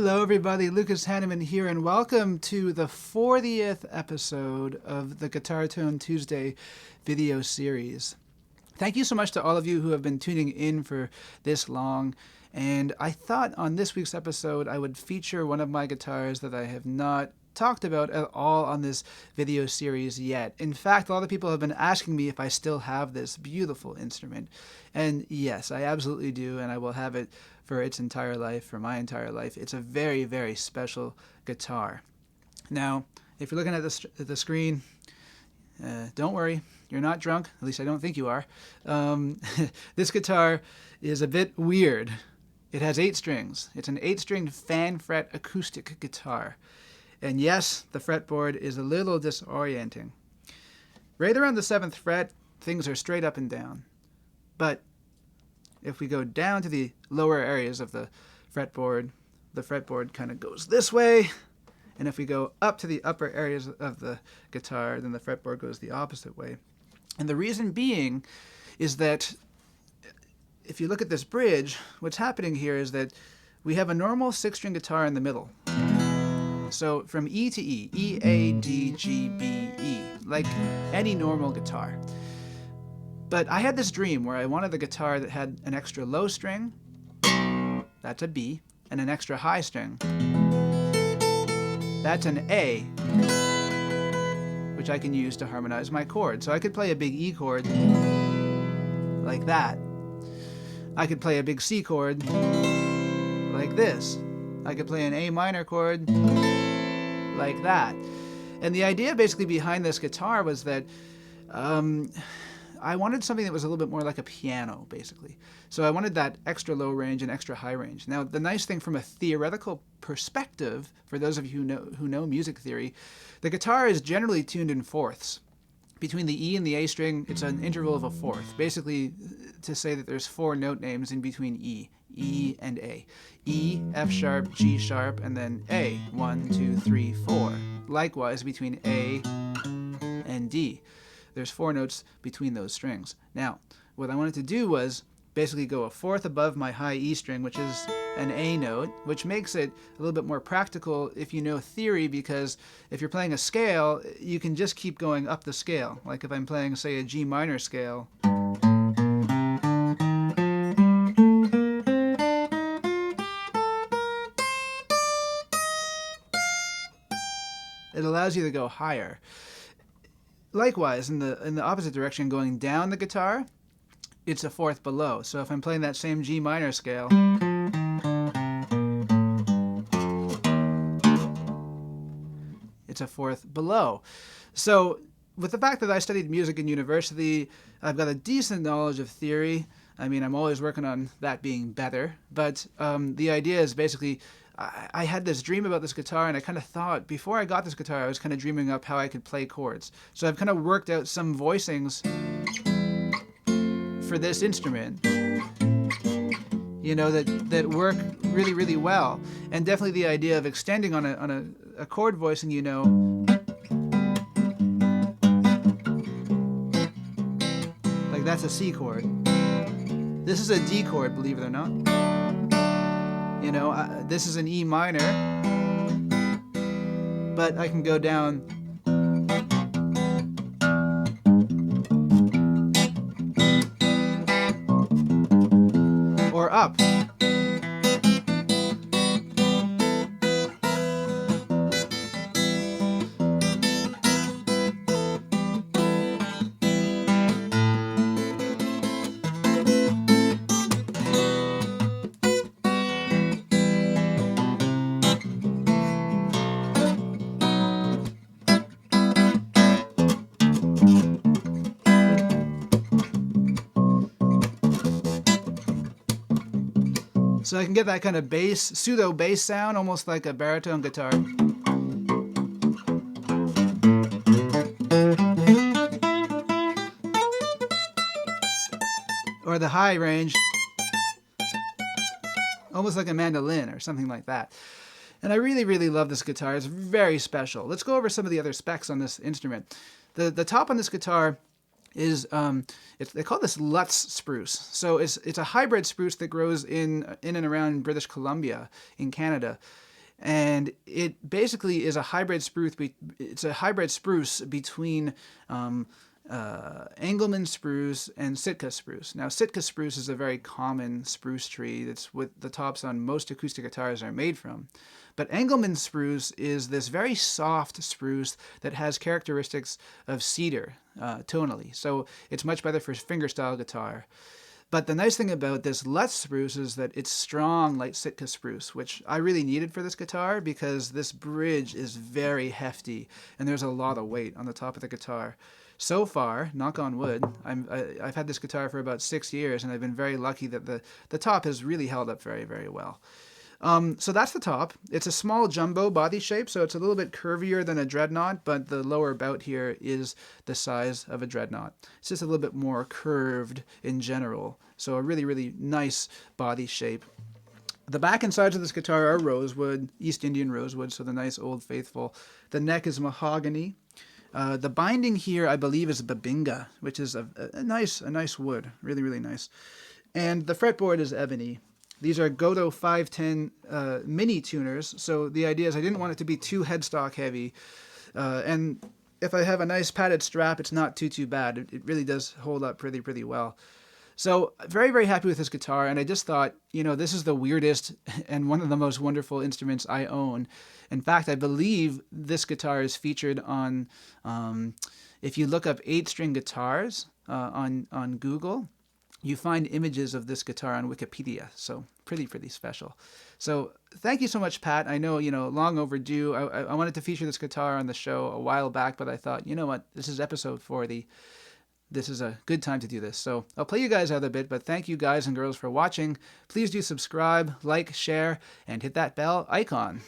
Hello everybody, Lucas Haneman here, and welcome to the 40th episode of the Guitar Tone Tuesday video series. Thank you so much to all of you who have been tuning in for this long, and I thought on this week's episode I would feature one of my guitars that I have not talked about at all on this video series yet. In fact, a lot of people have been asking me if I still have this beautiful instrument, and yes, I absolutely do, and I will have it for its entire life, for my entire life. It's a very, very special guitar. Now, if you're looking at the screen, don't worry, you're not drunk, at least I don't think you are. This guitar is a bit weird. It has 8 strings. It's an 8-string fan-fret acoustic guitar. And yes, the fretboard is a little disorienting. Right around the 7th fret, things are straight up and down. But if we go down to the lower areas of the fretboard kind of goes this way. And if we go up to the upper areas of the guitar, then the fretboard goes the opposite way. And the reason being is that if you look at this bridge, what's happening here is that we have a normal 6-string guitar in the middle. So from E to E, E, A, D, G, B, E, like any normal guitar. But I had this dream where I wanted a guitar that had an extra low string, that's a B, and an extra high string, that's an A, which I can use to harmonize my chord. So I could play a big E chord like that. I could play a big C chord like this. I could play an A minor chord like that. And the idea basically behind this guitar was that I wanted something that was a little bit more like a piano, basically. So I wanted that extra low range and extra high range. Now, the nice thing from a theoretical perspective, for those of you who know music theory, the guitar is generally tuned in fourths. Between the E and the A string, it's an interval of a fourth. Basically, to say that there's 4 note names in between E. E and A. E, F sharp, G sharp, and then A. 1, 2, 3, 4. Likewise, between A and D. There's 4 notes between those strings. Now, what I wanted to do was basically go a fourth above my high E string, which is an A note, which makes it a little bit more practical if you know theory, because if you're playing a scale, you can just keep going up the scale. Like if I'm playing, say, a G minor scale, it allows you to go higher. Likewise, in the opposite direction, going down the guitar, it's a fourth below. So if I'm playing that same G minor scale, it's a fourth below. So with the fact that I studied music in university, I've got a decent knowledge of theory. I mean, I'm always working on that being better. But the idea is basically, I had this dream about this guitar, and I kind of thought, before I got this guitar, I was kind of dreaming up how I could play chords. So I've kind of worked out some voicings for this instrument, you know, that work really, really well. And definitely the idea of extending on a chord voicing, you know, like that's a C chord. This is a D chord, believe it or not. You know, this is an E minor, but I can go down or up. So I can get that kind of bass, pseudo bass sound, almost like a baritone guitar. Or the high range, almost like a mandolin or something like that. And I really, really love this guitar. It's very special. Let's go over some of the other specs on this instrument. The top on this guitar is they call this Lutz spruce. So it's a hybrid spruce that grows in and around British Columbia in Canada. And it basically is a hybrid spruce. It's a hybrid spruce between Engelmann spruce and Sitka spruce. Now, Sitka spruce is a very common spruce tree. That's what the tops on most acoustic guitars are made from. But Engelmann spruce is this very soft spruce that has characteristics of cedar tonally. So it's much better for fingerstyle guitar. But the nice thing about this Lutz spruce is that it's strong like Sitka spruce, which I really needed for this guitar because this bridge is very hefty and there's a lot of weight on the top of the guitar. So far, knock on wood, I've had this guitar for about 6 years and I've been very lucky that the top has really held up very, very well. So that's the top. It's a small jumbo body shape, so it's a little bit curvier than a dreadnought, but the lower bout here is the size of a dreadnought. It's just a little bit more curved in general, so a really, really nice body shape. The back and sides of this guitar are rosewood, East Indian rosewood, so the nice old faithful. The neck is mahogany. The binding here, I believe, is Bubinga, which is a nice wood, really, really nice. And the fretboard is ebony. These are Gotoh 510 mini tuners, so the idea is I didn't want it to be too headstock heavy. And if I have a nice padded strap, it's not too bad. It really does hold up pretty well. So very, very happy with this guitar, and I just thought, this is the weirdest and one of the most wonderful instruments I own. In fact, I believe this guitar is featured on, if you look up 8-string guitars on Google, you find images of this guitar on Wikipedia, so pretty special. So thank you so much, Pat. I know, long overdue. I wanted to feature this guitar on the show a while back, but I thought, you know what, this is episode 40. This is a good time to do this. So I'll play you guys out a bit, but thank you guys and girls for watching. Please do subscribe, like, share, and hit that bell icon.